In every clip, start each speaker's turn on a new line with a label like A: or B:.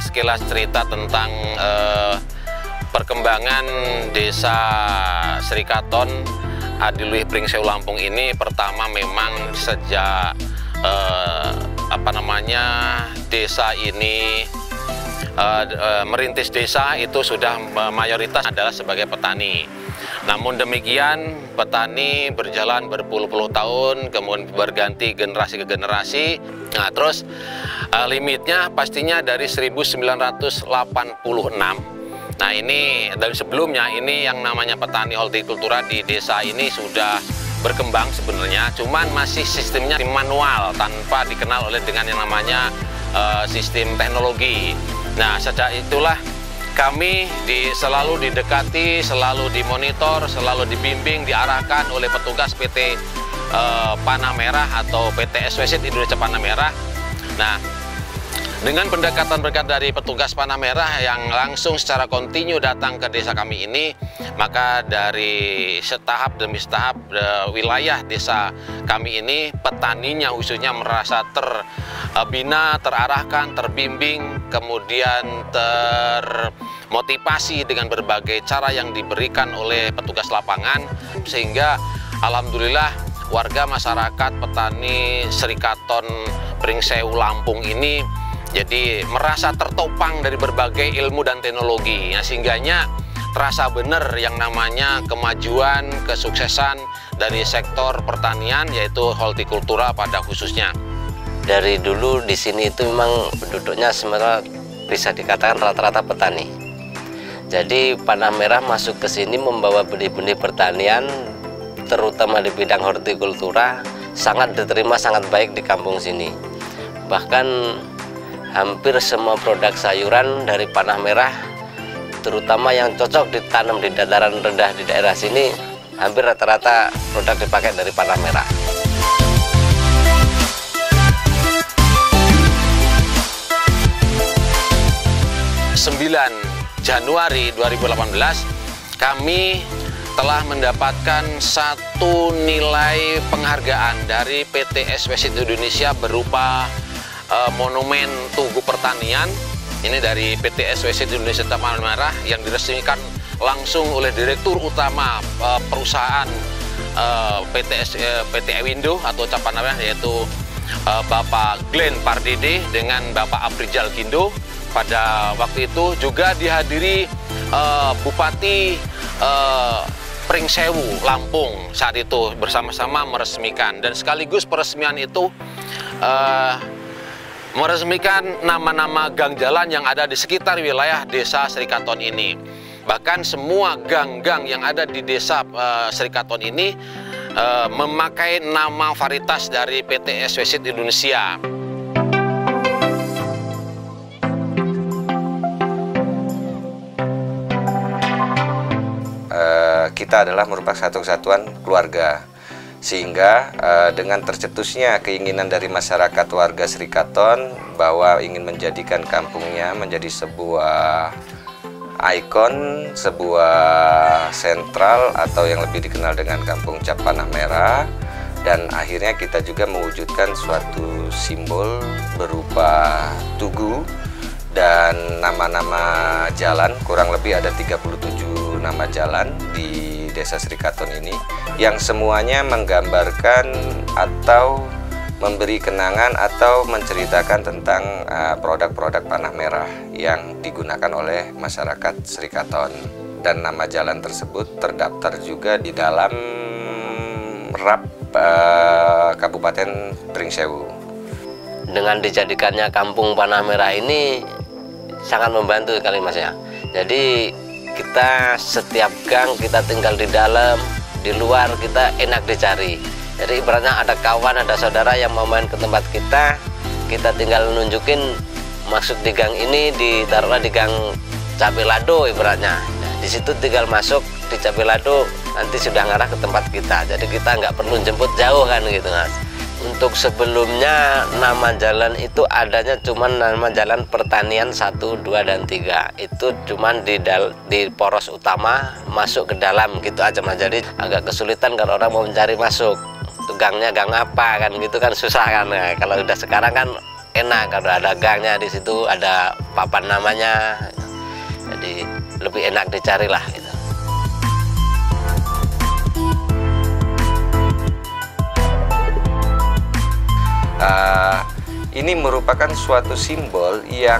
A: sekilas cerita tentang perkembangan Desa Srikaton Adiluwih Pringsewu Lampung ini. Pertama memang sejak desa ini merintis desa itu sudah mayoritas adalah sebagai petani. Namun demikian petani berjalan berpuluh-puluh tahun, kemudian berganti generasi ke generasi. Nah, terus limitnya pastinya dari 1986. Nah, ini dari sebelumnya ini yang namanya petani hortikultura di desa ini sudah berkembang sebenarnya, cuman masih sistemnya manual tanpa dikenal oleh dengan yang namanya sistem teknologi. Nah, sejak itulah kami selalu didekati, selalu dimonitor, selalu dibimbing, diarahkan oleh petugas PT Panah Merah atau PT SWC Indonesia Panah Merah. Nah, dengan pendekatan dari petugas Panah Merah yang langsung secara kontinu datang ke desa kami ini, maka dari setahap demi setahap wilayah desa kami ini, petaninya khususnya merasa terbina, terarahkan, terbimbing, kemudian termotivasi dengan berbagai cara yang diberikan oleh petugas lapangan, sehingga alhamdulillah warga masyarakat petani Srikaton Pringsewu Lampung ini jadi merasa tertopang dari berbagai ilmu dan teknologi, sehingganya terasa benar yang namanya kemajuan, kesuksesan dari sektor pertanian, yaitu hortikultura pada khususnya.
B: Dari dulu di sini itu memang penduduknya sebenarnya bisa dikatakan rata-rata petani. Jadi Panah Merah masuk ke sini membawa benih-benih pertanian, terutama di bidang hortikultura, sangat diterima sangat baik di kampung sini. Bahkan hampir semua produk sayuran dari Panah Merah, terutama yang cocok ditanam di dataran rendah di daerah sini, hampir rata-rata produk dipakai dari Panah Merah.
A: Januari 2018 kami telah mendapatkan satu nilai penghargaan dari PT SWC Indonesia berupa monumen Tugu Pertanian. Ini dari PT SWC Indonesia Panah Merah yang diresmikan langsung oleh Direktur Utama perusahaan PT Ewindo atau Cap Panah Merah, yaitu Bapak Glenn Pardede dengan Bapak Afrizal Gindo. Pada waktu itu juga dihadiri Bupati Pringsewu Lampung saat itu bersama-sama meresmikan, dan sekaligus peresmian itu meresmikan nama-nama gang jalan yang ada di sekitar wilayah desa Srikaton ini. Bahkan semua gang-gang yang ada di desa Srikaton ini memakai nama varietas dari PT SWC Indonesia.
C: Kita adalah merupakan satu kesatuan keluarga, sehingga dengan tercetusnya keinginan dari masyarakat warga Srikaton bahwa ingin menjadikan kampungnya menjadi sebuah ikon, sebuah sentral atau yang lebih dikenal dengan Kampung Cap Panah Merah, dan akhirnya kita juga mewujudkan suatu simbol berupa tugu dan nama-nama jalan, kurang lebih ada 37 nama jalan di Desa Srikaton ini, yang semuanya menggambarkan atau memberi kenangan atau menceritakan tentang produk-produk Panah Merah yang digunakan oleh masyarakat Srikaton. Dan nama jalan tersebut terdaftar juga di dalam RAP Kabupaten Pringsewu.
B: Dengan dijadikannya Kampung Panah Merah ini sangat membantu sekali, Mas ya. Jadi kita setiap gang kita tinggal di dalam, di luar kita enak dicari. Jadi ibaratnya ada kawan, ada saudara yang mau main ke tempat kita tinggal nunjukin masuk di gang ini, ditaruhlah di gang Cabe Lado ibaratnya. Nah, di situ tinggal masuk di Cabe Lado, nanti sudah ngarah ke tempat kita. Jadi kita nggak perlu jemput jauh kan gitu, Mas. Untuk sebelumnya nama jalan itu adanya cuman nama jalan pertanian 1, 2, dan 3. Itu cuman di poros utama masuk ke dalam gitu aja, Mas. Jadi agak kesulitan kalau orang mau mencari masuk. Itu gangnya gang apa kan gitu kan susah kan. Nah, kalau udah sekarang kan enak kalau ada gangnya di situ, ada papan namanya, jadi lebih enak dicari lah gitu.
C: Ini merupakan suatu simbol yang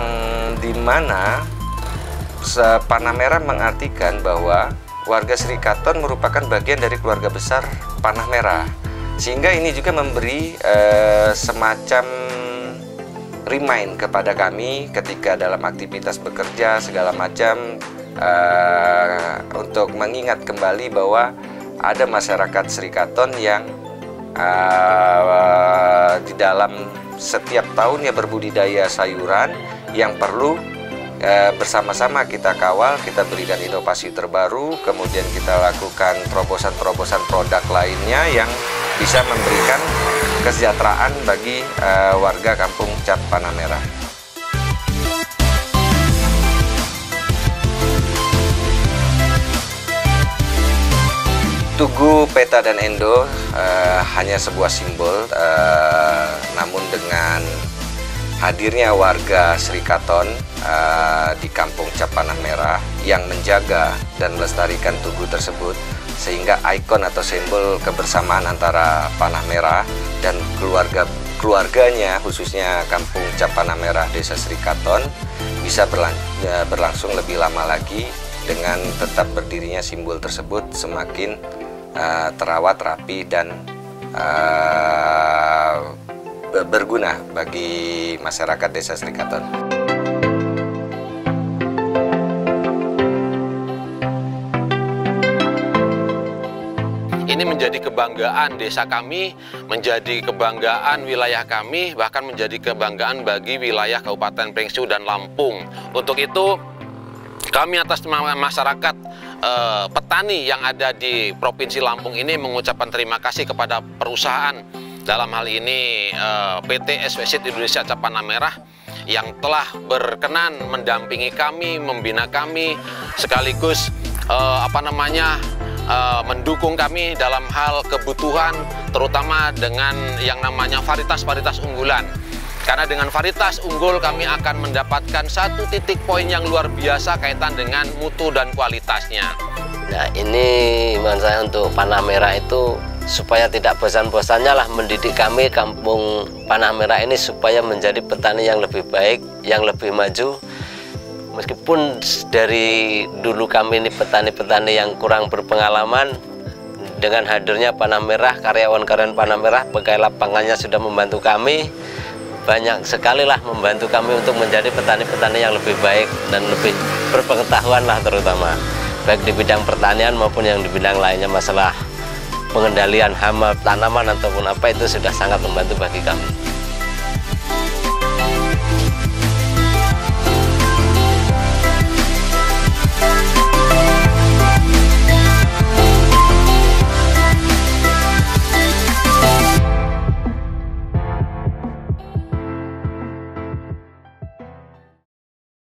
C: dimana panah merah mengartikan bahwa warga Srikaton merupakan bagian dari keluarga besar panah merah, sehingga ini juga memberi semacam remind kepada kami ketika dalam aktivitas bekerja segala macam, untuk mengingat kembali bahwa ada masyarakat Srikaton yang di dalam setiap tahunnya berbudidaya sayuran yang perlu bersama-sama kita kawal, kita berikan inovasi terbaru, kemudian kita lakukan terobosan-terobosan produk lainnya yang bisa memberikan kesejahteraan bagi warga Kampung Cap Panah Merah. Tugu, Peta, dan Endo hanya sebuah simbol, namun dengan hadirnya warga Srikaton di Kampung Cap Panah Merah yang menjaga dan melestarikan tugu tersebut, sehingga ikon atau simbol kebersamaan antara Panah Merah dan keluarganya, khususnya Kampung Cap Panah Merah Desa Srikaton, bisa berlangsung lebih lama lagi dengan tetap berdirinya simbol tersebut semakin terawat, rapi, dan berguna bagi masyarakat Desa Srikaton.
A: Ini menjadi kebanggaan desa kami, menjadi kebanggaan wilayah kami, bahkan menjadi kebanggaan bagi wilayah Kabupaten Pringsu dan Lampung. Untuk itu, kami atas nama masyarakat petani yang ada di Provinsi Lampung ini mengucapkan terima kasih kepada perusahaan, dalam hal ini PT SW Indonesia Cap Panah Merah, yang telah berkenan mendampingi kami, membina kami, sekaligus mendukung kami dalam hal kebutuhan, terutama dengan yang namanya varietas-varietas unggulan. Karena dengan varietas unggul kami akan mendapatkan satu titik poin yang luar biasa kaitan dengan mutu dan kualitasnya.
B: Nah, ini mohon saya untuk Panah Merah itu supaya tidak bosan-bosannya lah mendidik kami Kampung Panah Merah ini supaya menjadi petani yang lebih baik, yang lebih maju. Meskipun dari dulu kami ini petani-petani yang kurang berpengalaman, dengan hadirnya Panah Merah, karyawan-karyawan Panah Merah, pegawai lapangannya sudah membantu kami. Banyak sekali lah membantu kami untuk menjadi petani-petani yang lebih baik dan lebih berpengetahuan lah, terutama baik di bidang pertanian maupun yang di bidang lainnya, masalah pengendalian hama tanaman ataupun apa, itu sudah sangat membantu bagi kami.